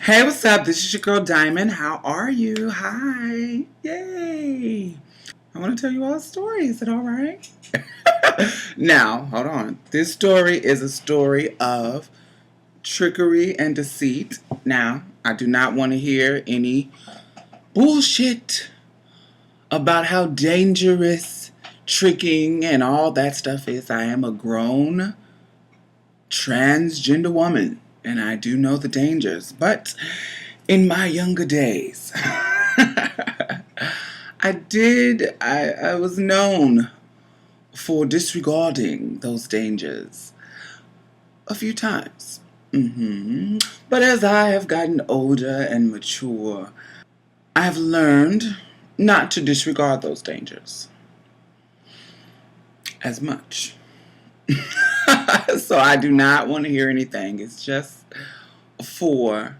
Hey, what's up? This is your girl Diamond. How are you? Hi. Yay. I want to tell you all a story. Is it all right? Now, hold on. This story is a story of trickery and deceit. Now, I do not want to hear any bullshit about how dangerous tricking and all that stuff is. I am a grown transgender woman and I do know the dangers. But in my younger days, I was known for disregarding those dangers a few times. But as I have gotten older and mature, I have learned not to disregard those dangers as much. So I do not want to hear anything. It's just for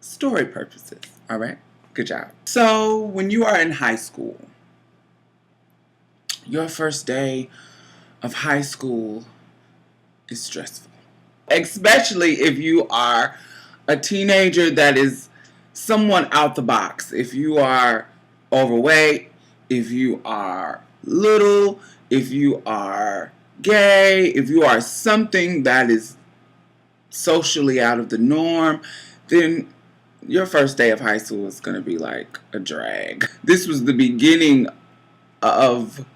story purposes. All right? Good job. So when you are in high school, your first day of high school is stressful. Especially if you are a teenager that is somewhat out the box. If you are overweight, if you are little, if you are gay, if you are something that is socially out of the norm, then your first day of high school is going to be like a drag. This was the beginning of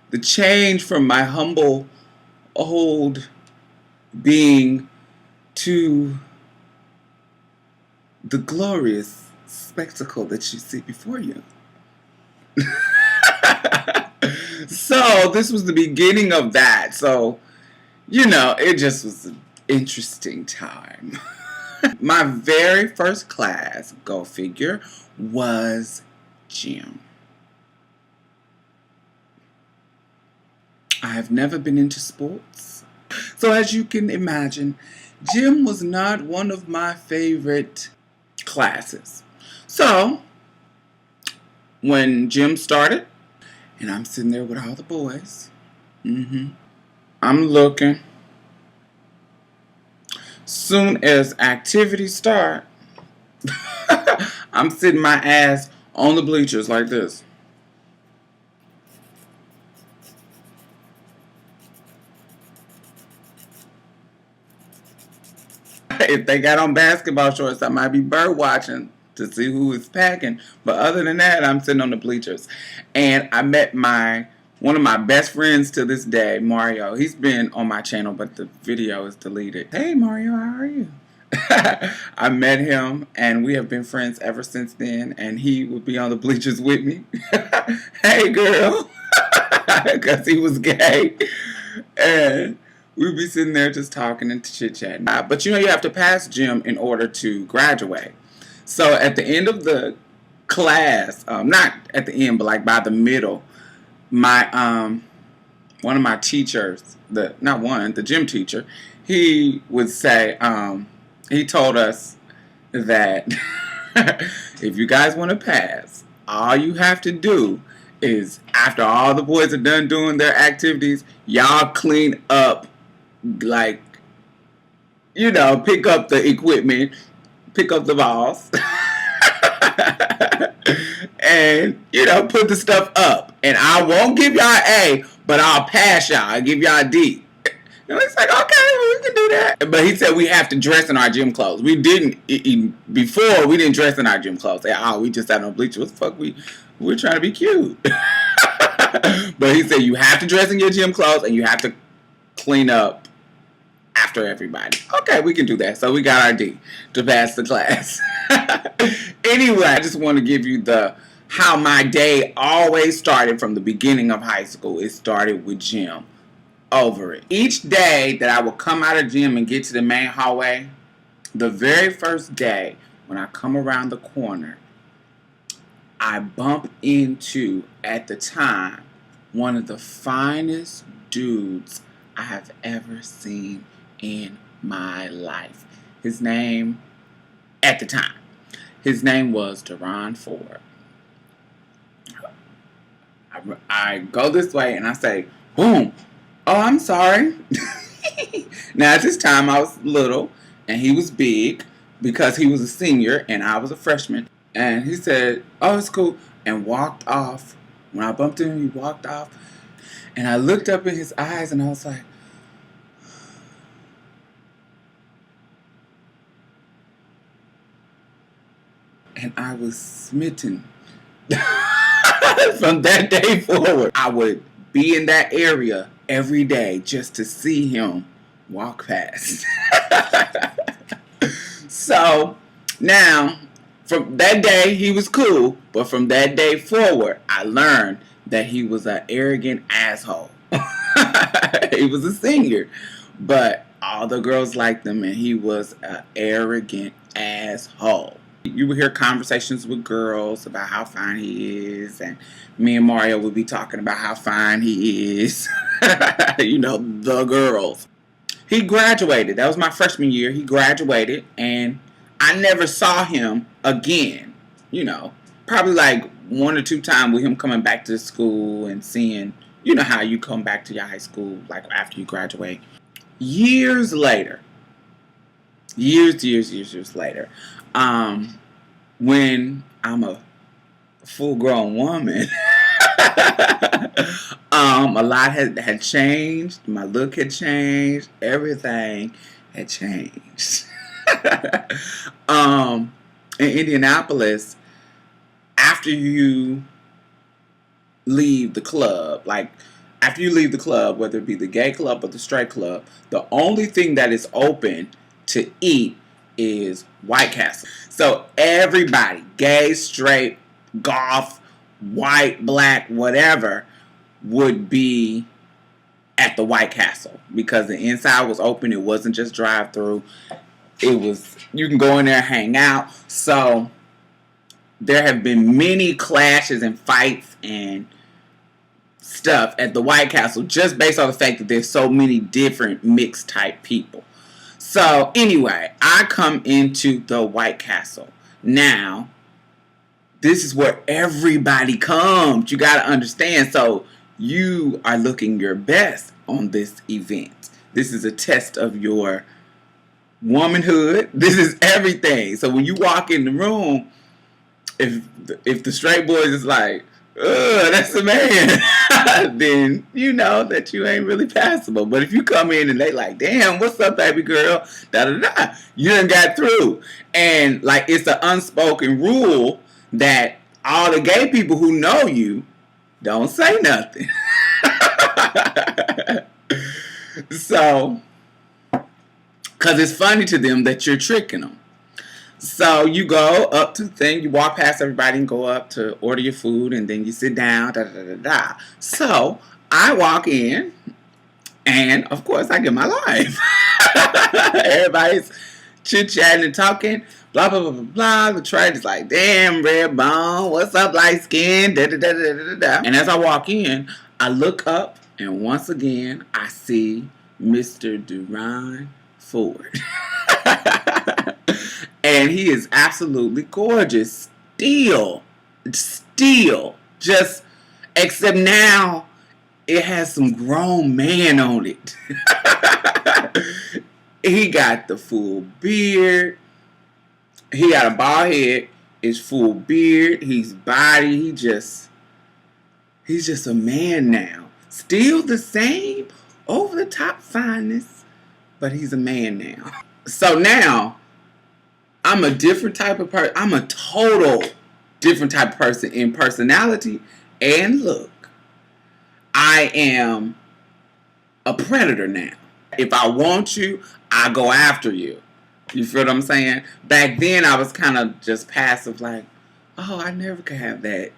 the change from my humble old being to the glorious spectacle that you see before you. So this was the beginning of that. So, it just was an interesting time. My very first class, go figure, was gym. I have never been into sports. So as you can imagine, gym was not one of my favorite classes. So, when gym started, and I'm sitting there with all the boys, I'm looking. Soon as activities start, I'm sitting my ass on the bleachers like this. If they got on basketball shorts, I might be bird watching to see who is packing. But other than that, I'm sitting on the bleachers. And I met one of my best friends to this day, Mario. He's been on my channel, but the video is deleted. Hey, Mario, how are you? I met him, and we have been friends ever since then. And he would be on the bleachers with me. Hey, girl. Because he was gay. And we'd be sitting there just talking and chit-chatting. But you have to pass gym in order to graduate. So at the end of the class, not at the end, but like by the middle, my one of my teachers, the gym teacher, he would say, he told us that if you guys want to pass, all you have to do is after all the boys are done doing their activities, y'all clean up, like, pick up the equipment, pick up the balls, and, put the stuff up. And I won't give y'all an A, but I'll pass y'all. I'll give y'all a D. And it's like, okay, we can do that. But he said we have to dress in our gym clothes. We didn't, before, we didn't dress in our gym clothes. We just sat on bleachers. What the fuck? We're trying to be cute. But he said you have to dress in your gym clothes and you have to clean up after everybody. Okay, we can do that. So we got our D to pass the class. Anyway, I just want to give you how my day always started from the beginning of high school. It started with gym. Over it. Each day that I would come out of gym and get to the main hallway, the very first day when I come around the corner, I bump into, at the time, one of the finest dudes I have ever seen in my life. His name, at the time, his name was Deron Ford. I go this way and I say, boom. Oh, I'm sorry. Now, at this time, I was little, and he was big, because he was a senior and I was a freshman. And he said, "Oh, it's cool," and walked off. When I bumped into him, he walked off. And I looked up in his eyes and I was like, and I was smitten. From that day forward, I would be in that area every day just to see him walk past. So now, from that day, he was cool. But from that day forward, I learned that he was an arrogant asshole. He was a singer, but all the girls liked him, and he was an arrogant asshole. You would hear conversations with girls about how fine he is, and me and Mario would be talking about how fine he is. You know, the girls. He graduated. That was my freshman year. He graduated, and I never saw him again. You know, probably like 1 or 2 times with him coming back to the school and seeing, you know how you come back to your high school like after you graduate. Years later, years later, when I'm a full-grown woman, a lot had changed. My look had changed. Everything had changed. In Indianapolis, after you leave the club, whether it be the gay club or the straight club, the only thing that is open to eat is White Castle. So everybody, gay, straight, goth, white, black, whatever, would be at the White Castle because the inside was open. It wasn't just drive-through. It was, you can go in there and hang out. So there have been many clashes and fights and stuff at the White Castle just based on the fact that there's so many different mixed type people. So anyway, I come into the White Castle. Now, this is where everybody comes. You got to understand. So you are looking your best on this event. This is a test of your womanhood. This is everything. So when you walk in the room, if the straight boys is like, "Ugh, that's a man," then you know that you ain't really passable. But if you come in and they like, "Damn, what's up, baby girl?" Da da da, you done got through. And like, it's an unspoken rule that all the gay people who know you don't say nothing. So, because it's funny to them that you're tricking them. So you go up to the thing, you walk past everybody and go up to order your food, and then you sit down, da da da da. So I walk in, and of course I get my life. Everybody's chit-chatting and talking, blah, blah, blah, blah, blah. The trade is like, "Damn, red bone, what's up, light skin, da da da da da da." And as I walk in, I look up, and once again, I see Mr. Duran Ford. And he is absolutely gorgeous. Still. Just, except now, it has some grown man on it. He got the full beard. He got a bald head. It's full beard. He's body. He's just a man now. Still the same over the top fineness, but he's a man now. So now, I'm a different type of person. I'm a total different type of person in personality and look. I am a predator now. If I want you, I go after you. You feel what I'm saying? Back then, I was kind of just passive, like, "Oh, I never could have that."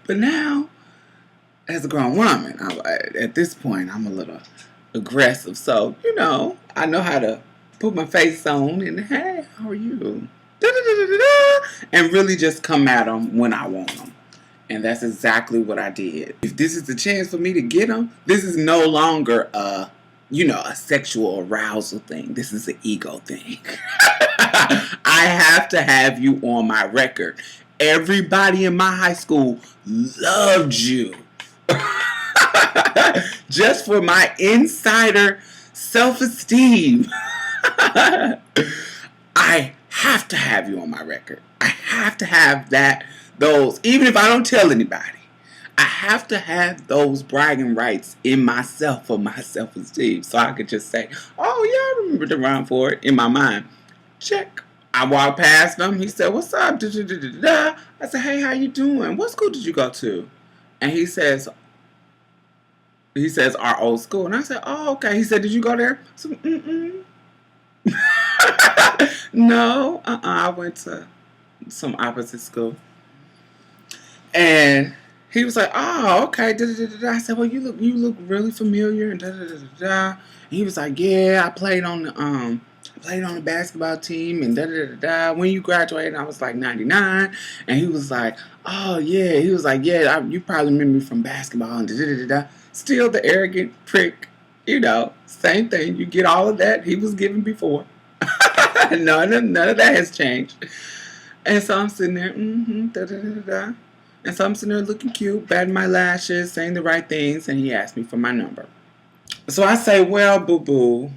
But now, as a grown woman, at this point, I'm a little aggressive. So, you know, I know how to put my face on and, "Hey, how are you?" And really just come at them when I want them. And that's exactly what I did. If this is the chance for me to get them, this is no longer a sexual arousal thing. This is an ego thing. I have to have you on my record. Everybody in my high school loved you. Just for my insider self-esteem. I have to have you on my record. I have to have those, even if I don't tell anybody. I have to have those bragging rights in myself for my self-esteem. So I could just say, oh yeah, I remember the rhyme for it in my mind. Check. I walked past him. He said, what's up? I said, hey, how you doing? What school did you go to? And he says, our old school. And I said, oh, okay. He said, did you go there? I said, no, I went to some opposite school. And he was like, oh, okay. I said, well, you look really familiar. And And he was like, yeah, I played on the basketball team and When you graduated, I was like 99. And he was like, oh yeah. He was like, yeah, you probably remember me from basketball and Still the arrogant prick, same thing. You get all of that he was giving before. None of that has changed. And so I'm sitting there, And so I'm sitting there looking cute, batting my lashes, saying the right things, and he asked me for my number. So I say, well, boo-boo,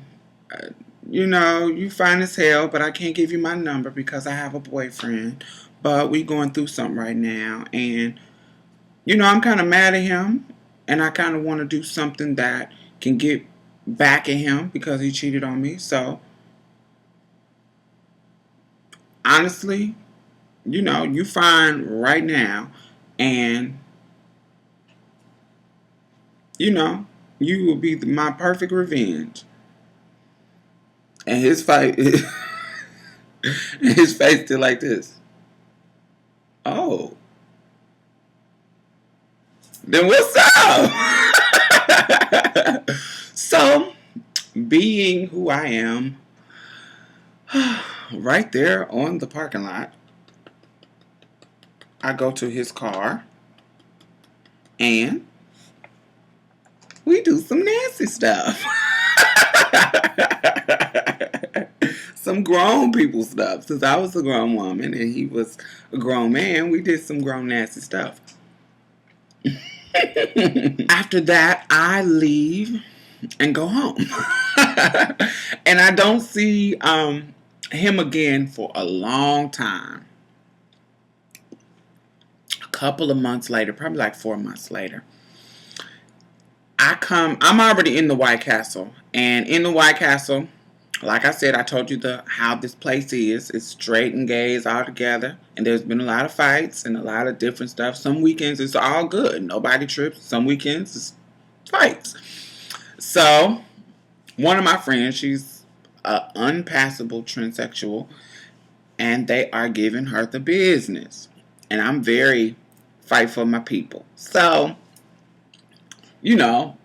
you fine as hell, but I can't give you my number because I have a boyfriend. But we going through something right now, and, I'm kind of mad at him, and I kind of want to do something that can get back at him because he cheated on me. So, honestly, you fine right now, and, you will be my perfect revenge. And his face did like this. Oh. Then what's up? So, being who I am, right there on the parking lot, I go to his car and we do some nasty stuff. Some grown people stuff. Since I was a grown woman and he was a grown man, we did some grown nasty stuff. After that, I leave and go home. And I don't see him again for a long time. A couple of months later, probably like 4 months later, I'm already in the White Castle. And in the White Castle, like I said, I told you how this place is. It's straight and gays all together. And there's been a lot of fights and a lot of different stuff. Some weekends it's all good. Nobody trips. Some weekends it's fights. So, one of my friends, she's an unpassable transsexual. And they are giving her the business. And I'm very fight for my people. So,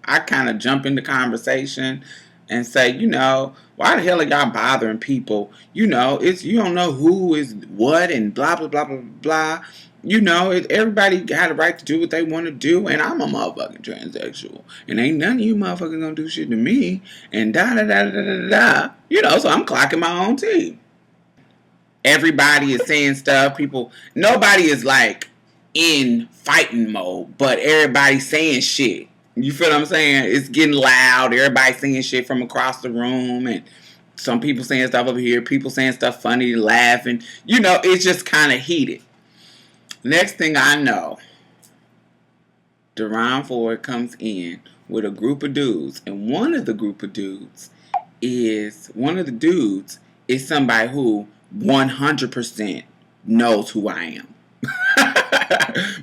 I kind of jump into conversation and say, why the hell are y'all bothering people? You don't know who is what and blah, blah, blah, blah, blah. Everybody got a right to do what they want to do, and I'm a motherfucking transsexual. And ain't none of you motherfuckers gonna do shit to me, and da-da-da-da-da-da. So I'm clocking my own team. Everybody is saying stuff. Nobody is like in fighting mode, but everybody's saying shit. You feel what I'm saying? It's getting loud. Everybody's saying shit from across the room. And some people saying stuff over here. People saying stuff funny, laughing. It's just kind of heated. Next thing I know, Deron Ford comes in with a group of dudes. And one of the dudes is somebody who 100% knows who I am.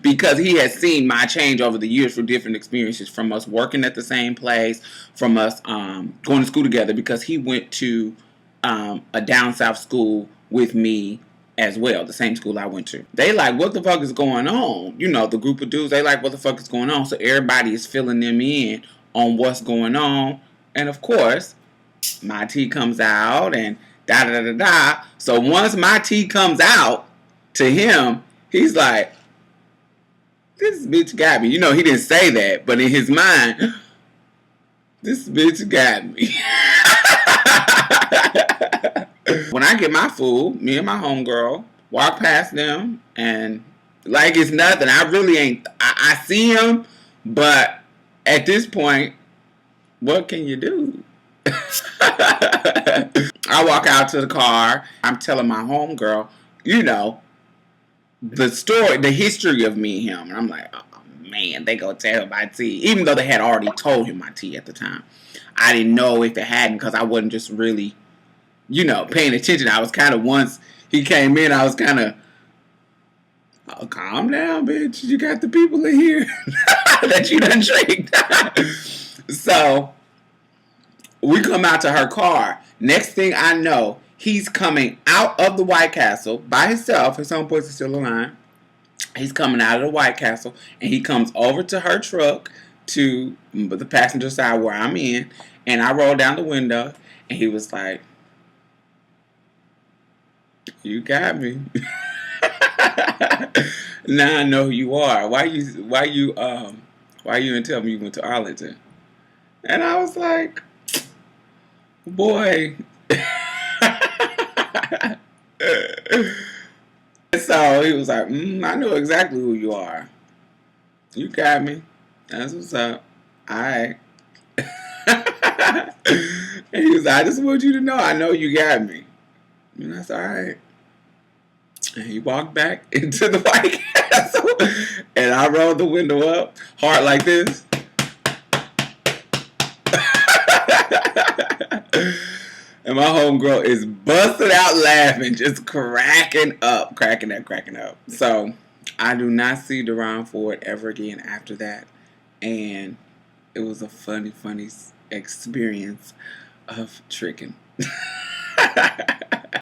Because he has seen my change over the years for different experiences, from us working at the same place, from us going to school together, because he went to a down south school with me as well, the same school I went to. They like, what the fuck is going on? The group of dudes, they like, what the fuck is going on? So everybody is filling them in on what's going on. And of course, my tea comes out and da-da-da-da-da. So once my tea comes out to him, he's like, this bitch got me. He didn't say that, but in his mind, this bitch got me. When I get my food, me and my homegirl walk past them, and like it's nothing. I really ain't. I see him, but at this point, what can you do? I walk out to the car. I'm telling my homegirl, you know, the story, the history of me and him. And I'm like, oh man, they gonna tell my tea. Even though they had already told him my tea at the time. I didn't know if it hadn't because I wasn't just really, you know, paying attention. I was kind of, once he came in, I was kind of, oh, calm down, bitch. You got the people in here that you done tricked. So we come out to her car. Next thing I know, he's coming out of the White Castle by himself. His homeboys is still alive. He's coming out of the White Castle, and he comes over to her truck to the passenger side where I'm in, and I roll down the window, and he was like, "You got me." Now I know who you are. Why you didn't tell me you went to Arlington? And I was like, boy. So he was like, I know exactly who you are. You got me. That's what's up. Alright. And he was like, I just want you to know I know you got me. And that's alright. And he walked back into the White Castle. And I rolled the window up, hard like this. And my homegirl is busted out laughing, just cracking up. So I do not see Deron Ford ever again after that. And it was a funny experience of tricking.